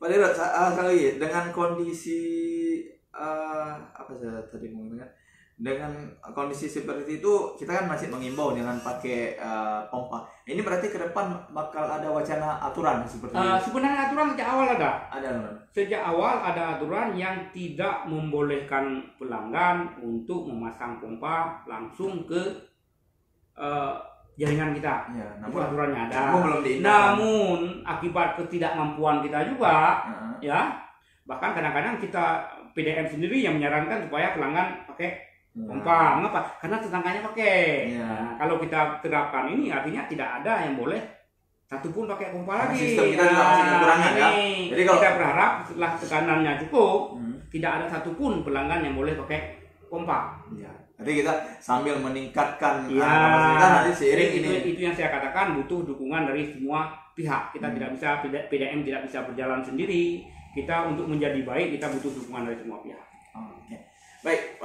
Pak Dero, sekali lagi dengan kondisi apa saya tadi mau ngomongnya, dengan kondisi seperti itu kita kan masih mengimbau jangan pakai pompa. Ini berarti ke depan bakal ada wacana aturan seperti ini. Sebenarnya aturan sejak awal ada. Ada aturan. Sejak awal ada aturan yang tidak membolehkan pelanggan untuk memasang pompa langsung ke jaringan kita. Ya, Itu aturannya ada. belum Namun akibat ketidakmampuan kita juga, ya, bahkan kadang-kadang kita PDM sendiri yang menyarankan supaya pelanggan pakai pompa. Mengapa? Karena tetangganya pakai. Nah, kalau kita terapkan ini artinya tidak ada yang boleh satupun pakai pompa lagi. Sistem kita juga masih kekurangan ya. Jadi kalau kita berharap setelah tekanannya cukup, tidak ada satupun pelanggan yang boleh pakai pompa. Ya. Nanti kita sambil meningkatkan kapasitas nanti seiring ini. Itu yang saya katakan butuh dukungan dari semua pihak. Kita tidak bisa PDM tidak bisa berjalan sendiri. Kita untuk menjadi baik kita butuh dukungan dari semua pihak. Oke. Baik,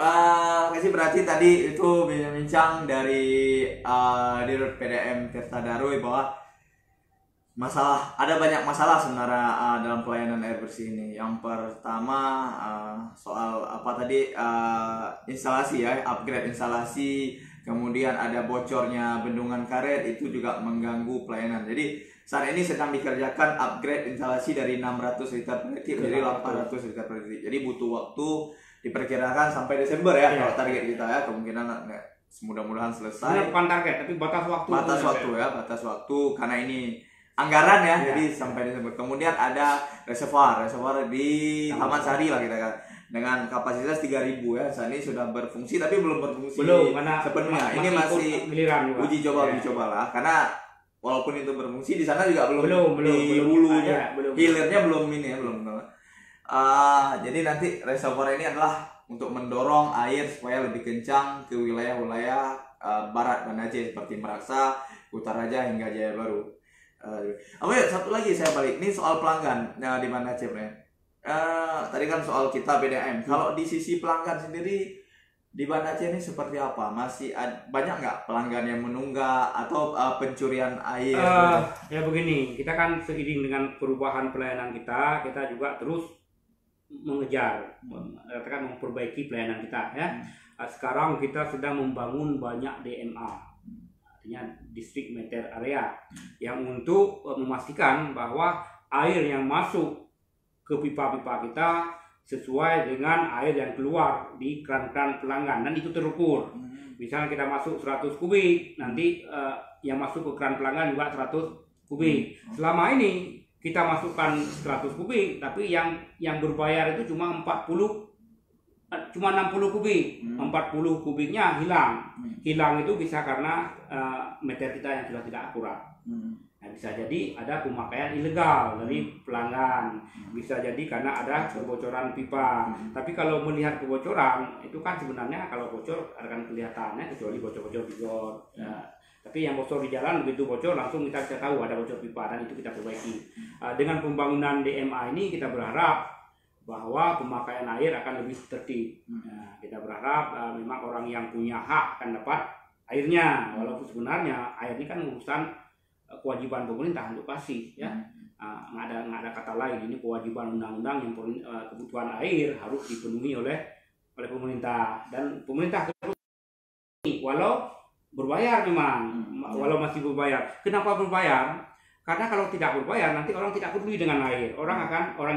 kasih berarti tadi itu bincang dari Dirut PDM Tirta Daruy bahwa ada banyak masalah sebenarnya dalam pelayanan air bersih ini. Yang pertama soal apa tadi, instalasi ya, upgrade instalasi, kemudian ada bocornya bendungan karet, itu juga mengganggu pelayanan. Jadi saat ini sedang dikerjakan upgrade instalasi dari 600 liter per detik menjadi 800 liter per detik. Jadi butuh waktu diperkirakan sampai Desember ya, kalau target kita ya, kemungkinan mudah-mudahan selesai. Bukan target tapi batas waktu. Batas waktu karena ini anggaran ya, jadi sampai Desember. Kemudian ada reservoir di Taman Sari lah kita kan, dengan kapasitas 3.000 ya. Saat ini sudah berfungsi tapi belum berfungsi sepenuhnya. Ini masih uji coba lah, karena walaupun itu berfungsi di sana juga belum di hulunya, hilirnya belum ini ya, belum. Jadi nanti reservoir ini adalah untuk mendorong air supaya lebih kencang ke wilayah-wilayah barat Banda Aceh seperti Meraksa, Kutaraja hingga Jaya Baru. Satu lagi saya balik, ini soal pelanggan di Banda Aceh ya. Tadi kan soal kita PDM. Kalau di sisi pelanggan sendiri di Banda Aceh ini seperti apa? Masih banyak nggak pelanggan yang menunggak atau pencurian air? Ya begini, kita kan seiring dengan perubahan pelayanan kita juga terus mengejar, katakan memperbaiki pelayanan kita ya. Sekarang kita sedang membangun banyak DMA, artinya District Meter Area, yang untuk memastikan bahwa air yang masuk ke pipa-pipa kita sesuai dengan air yang keluar di kran-kran pelanggan, dan itu terukur. Misalnya kita masuk 100 kubik, nanti yang masuk ke kran pelanggan juga 100 kubik. Selama ini kita masukkan 100 kubik, tapi yang berbayar itu cuma 60 kubik. 40 kubiknya hilang. Hilang itu bisa karena meter kita yang sudah tidak akurat. Nah, bisa jadi ada pemakaian ilegal dari pelanggan. Bisa jadi karena ada kebocoran pipa. Tapi kalau melihat kebocoran, itu kan sebenarnya kalau bocor akan kelihatannya, kecuali bocor-bocor di got. Tapi yang bocor di jalan, begitu bocor langsung kita bisa tahu ada bocor pipa, dan itu kita perbaiki. Dengan pembangunan DMA ini kita berharap bahwa pemakaian air akan lebih tertib. Kita berharap memang orang yang punya hak akan dapat airnya, walaupun sebenarnya air ini kan urusan kewajiban pemerintah untuk kasih ya. Nggak ada kata lain, ini kewajiban undang-undang yang kebutuhan air harus dipenuhi oleh pemerintah, dan pemerintah terus walau berbayar memang, walau masih berbayar. Kenapa berbayar? Karena kalau tidak berbayar nanti orang tidak peduli dengan air. Orang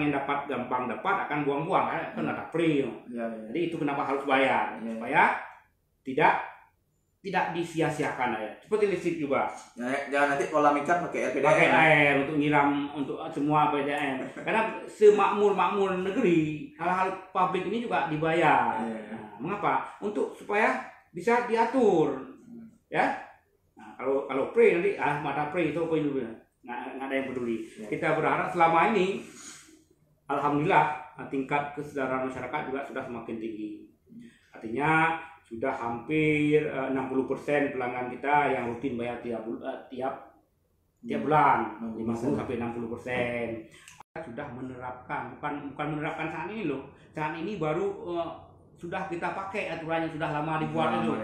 yang gampang dapat akan buang-buang, kan ada free. Jadi itu kenapa harus bayar, supaya tidak disia-siakan air. Seperti listrik juga. Jangan nanti kolam ikan pakai air PDM. Pakai air untuk nyiram untuk semua PDM. Karena semakmur negeri, hal-hal publik ini juga dibayar. Mengapa? Supaya bisa diatur. Ya, kalau pre nanti mata pre itu apa itu nggak ada yang peduli. Kita berharap selama ini, alhamdulillah tingkat kesadaran masyarakat juga sudah semakin tinggi. Artinya sudah hampir 60% pelanggan kita yang rutin bayar tiap bulan, 50 sampai 60%. Sudah menerapkan, bukan menerapkan saat ini loh. Saat ini baru sudah kita pakai aturannya, sudah lama dibuat itu,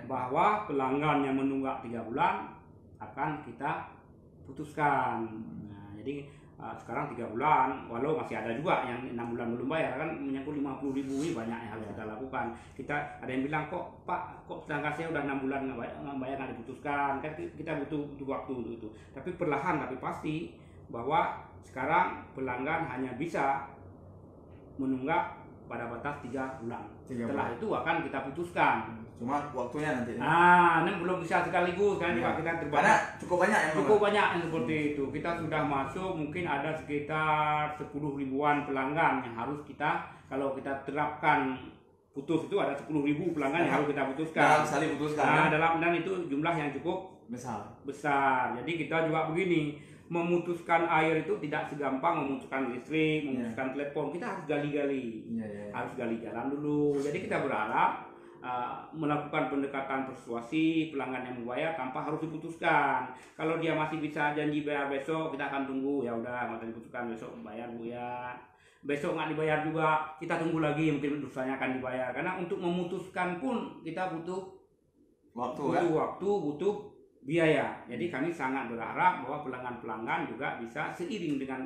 bahwa pelanggan yang menunggak 3 bulan akan kita putuskan. Nah, jadi sekarang 3 bulan, walau masih ada juga yang 6 bulan belum bayar kan, menyangkut 50.000 ini banyak yang harus kita lakukan. Kita ada yang bilang kok Pak, kok sedangkan saya udah 6 bulan nggak bayar nggak diputuskan, kan kita butuh waktu untuk itu. Tapi perlahan tapi pasti bahwa sekarang pelanggan hanya bisa menunggak pada batas 3 bulan. Setelah itu akan kita putuskan. Cuma waktunya nanti. Ini belum bisa sekaligus kan, juga kita terbatas. Karena cukup banyak yang seperti itu. Kita sudah masuk mungkin ada sekitar 10 ribuan pelanggan yang harus kita, kalau kita terapkan putus itu ada 10.000 pelanggan yang harus kita putuskan. Dalam sekali putuskan. Dan itu jumlah yang cukup besar. Jadi kita juga begini, memutuskan air itu tidak segampang memutuskan listrik, memutuskan telepon. Kita harus gali-gali, harus gali jalan dulu. Jadi kita berharap melakukan pendekatan persuasi pelanggan yang membayar tanpa harus diputuskan. Kalau dia masih bisa janji bayar besok, kita akan tunggu, ya udah nggak usah diputuskan, besok bayar Bu ya. Besok nggak dibayar juga, kita tunggu lagi, mungkin dosanya akan dibayar. Karena untuk memutuskan pun kita butuh waktu, butuh biaya. Jadi kami sangat berharap bahwa pelanggan-pelanggan juga bisa seiring dengan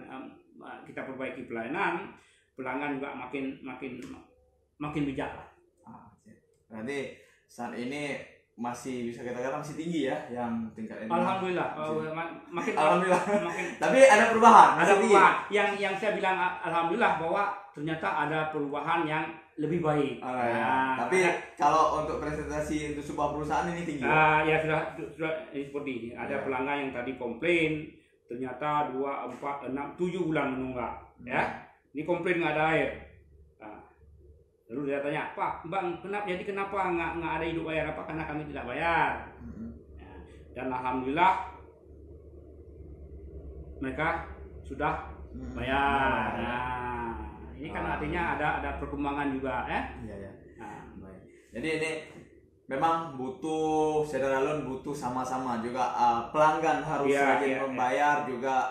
kita perbaiki pelayanan, pelanggan juga makin bijak lah. Berarti saat ini masih bisa kita katakan masih tinggi ya yang tingkat ini. Alhamdulillah. Alhamdulillah. Tapi ada perubahan. Ada perubahan. Yang saya bilang alhamdulillah bahwa ternyata ada perubahan yang lebih baik. Tapi kalau untuk presentasi untuk sebuah perusahaan ini tinggi. Ya sudah seperti ini. Ada pelanggan yang tadi komplain ternyata 2, 4, 6, 7 bulan menunggak. Ya. Ini komplain nggak ada air. Lalu dia tanya, Pak, Bang, kenapa nggak ada hidup bayar? Apa karena kami tidak bayar? Dan alhamdulillah mereka sudah bayar. Nah, ini kan artinya ada perkembangan juga, ya. Baik. Jadi ini memang butuh Sederalun butuh sama-sama juga pelanggan harus rajin membayar juga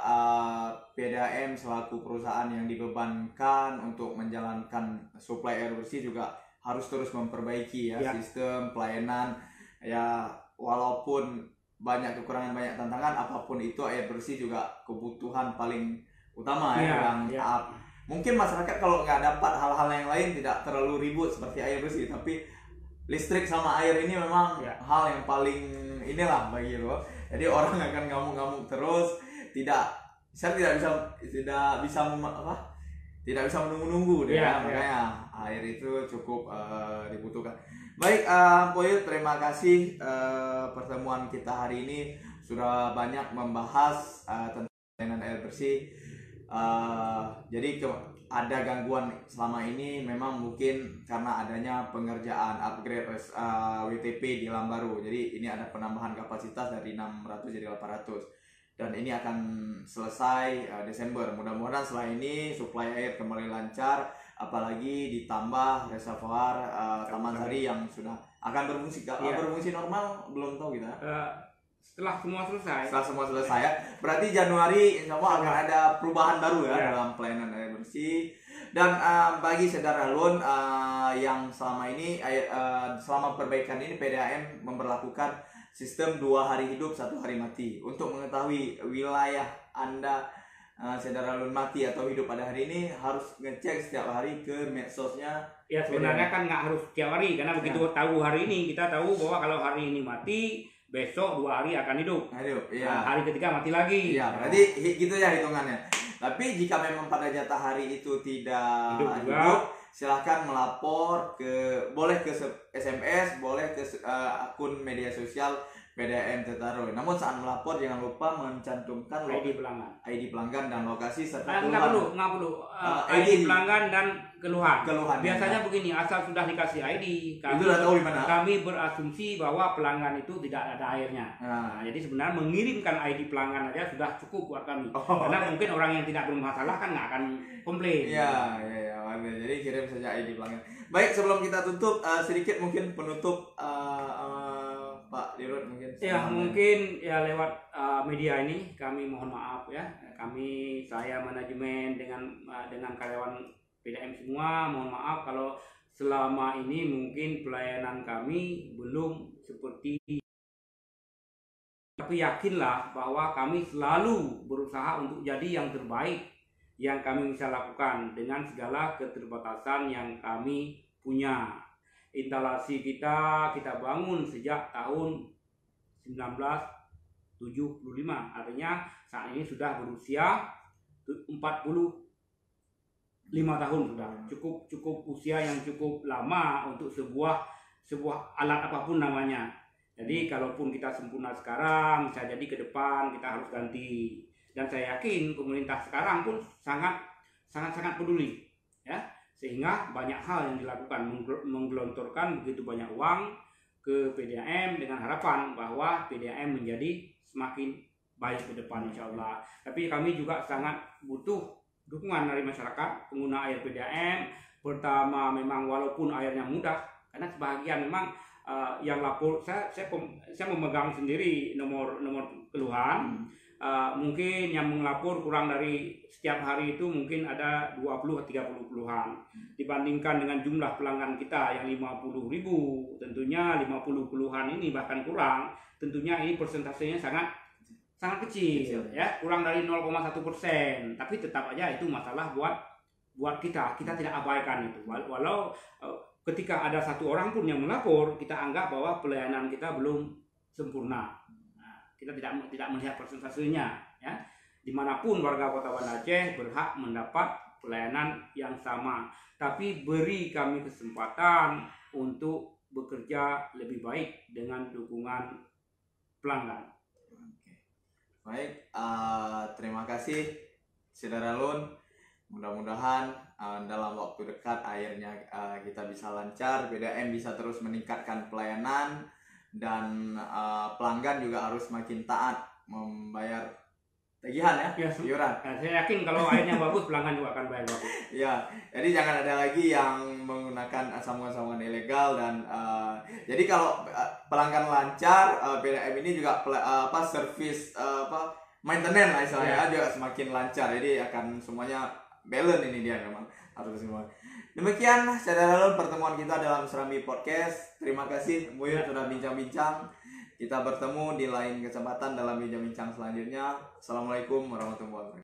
PDAM selaku perusahaan yang dibebankan untuk menjalankan suplai air bersih juga harus terus memperbaiki sistem pelayanan ya, walaupun banyak kekurangan banyak tantangan apapun itu air bersih juga kebutuhan paling utama mungkin masyarakat kalau nggak dapat hal-hal yang lain tidak terlalu ribut seperti air bersih, tapi listrik sama air ini memang hal yang paling inilah bagi lo. Jadi orang akan ngamuk-ngamuk terus, tidak bisa menunggu-nunggu makanya air itu cukup dibutuhkan. Baik, Poyut, terima kasih pertemuan kita hari ini sudah banyak membahas tentang air bersih. Jadi ada gangguan selama ini memang mungkin karena adanya pengerjaan upgrade WTP di Lambaru. Jadi ini ada penambahan kapasitas dari 600 jadi 800 dan ini akan selesai Desember. Mudah-mudahan setelah ini suplai air kembali lancar, apalagi ditambah reservoir Taman Sari yang sudah akan berfungsi. Berfungsi normal belum tahu kita. Setelah semua selesai ya. Berarti Januari insya Allah akan ada perubahan baru dalam pelayanan air bersih. Dan bagi Sederalun yang selama ini selama perbaikan ini PDAM memberlakukan sistem 2 hari hidup 1 hari mati. Untuk mengetahui wilayah Anda Sederalun mati atau hidup pada hari ini harus ngecek setiap hari ke medsosnya. Ya sebenarnya kan nggak harus setiap hari, karena begitu tahu hari ini kita tahu bahwa kalau hari ini mati, besok 2 hari akan hidup. Hari ketiga mati lagi. Berarti gitu ya hitungannya. Tapi jika memang pada jatah hari itu tidak hidup, silahkan melapor boleh ke SMS, boleh ke akun media sosial PDAM Tetaroy. Namun saat melapor jangan lupa mencantumkan ID pelanggan dan lokasi serta keluhan. Nggak perlu. ID pelanggan dan keluhan. Biasanya ya. Begini, asal sudah dikasih ID, kami berasumsi bahwa pelanggan itu tidak ada airnya. Jadi sebenarnya mengirimkan ID pelanggan aja sudah cukup buat kami. Karena mungkin orang yang tidak bermasalah kan nggak akan komplain. Jadi kirim saja ID pelanggan. Baik, sebelum kita tutup sedikit mungkin penutup Pak Dirut mungkin. Mungkin lewat media ini kami mohon maaf ya. Saya manajemen dengan karyawan PDAM semua mohon maaf kalau selama ini mungkin pelayanan kami belum seperti Tapi yakinlah bahwa kami selalu berusaha untuk jadi yang terbaik yang kami bisa lakukan dengan segala keterbatasan yang kami punya. Instalasi kita bangun sejak tahun 1975, artinya saat ini sudah berusia 45 tahun sudah. Cukup usia yang cukup lama untuk sebuah alat apapun namanya. Jadi kalaupun kita sempurna sekarang, bisa jadi ke depan kita harus ganti. Dan saya yakin pemerintah sekarang pun sangat peduli, ya, sehingga banyak hal yang dilakukan, menggelontorkan begitu banyak uang ke PDAM dengan harapan bahwa PDAM menjadi semakin baik ke depan insya Allah. Tapi kami juga sangat butuh dukungan dari masyarakat pengguna air PDAM. Pertama, memang walaupun airnya mudah, karena sebagian memang yang lapor, saya memegang sendiri nomor keluhan. Mungkin yang melapor kurang dari setiap hari itu mungkin ada 20-30 keluhan. Dibandingkan dengan jumlah pelanggan kita yang 50.000, tentunya 50 keluhan ini bahkan kurang. Tentunya ini persentasenya sangat kecil, ya, kurang dari 0,1%. Tapi tetap aja itu masalah buat kita tidak abaikan itu. Walau ketika ada satu orang pun yang melapor, kita anggap bahwa pelayanan kita belum sempurna. Kita tidak melihat persentasenya, ya. Dimanapun warga Kota Banda Aceh berhak mendapat pelayanan yang sama, tapi beri kami kesempatan untuk bekerja lebih baik dengan dukungan pelanggan. Baik, terima kasih Saudara Lun. Mudah-mudahan dalam waktu dekat airnya kita bisa lancar, PDAM bisa terus meningkatkan pelayanan, dan pelanggan juga harus makin taat membayar tagihan, ya, iuran. Saya yakin kalau airnya bagus, pelanggan juga akan bayar bagus. Ya, jadi jangan ada lagi yang menggunakan sambungan-sambungan ilegal, dan jadi kalau pelanggan lancar, PDAM ini juga servis maintenance lah istilahnya, juga semakin lancar. Jadi akan semuanya balance ini dia, memang harus semua. Demikian Saudara Lun pertemuan kita dalam Serambi Podcast. Terima kasih Mbuyut sudah bincang-bincang. Kita bertemu di lain kesempatan dalam bincang-bincang selanjutnya. Assalamualaikum warahmatullahi wabarakatuh.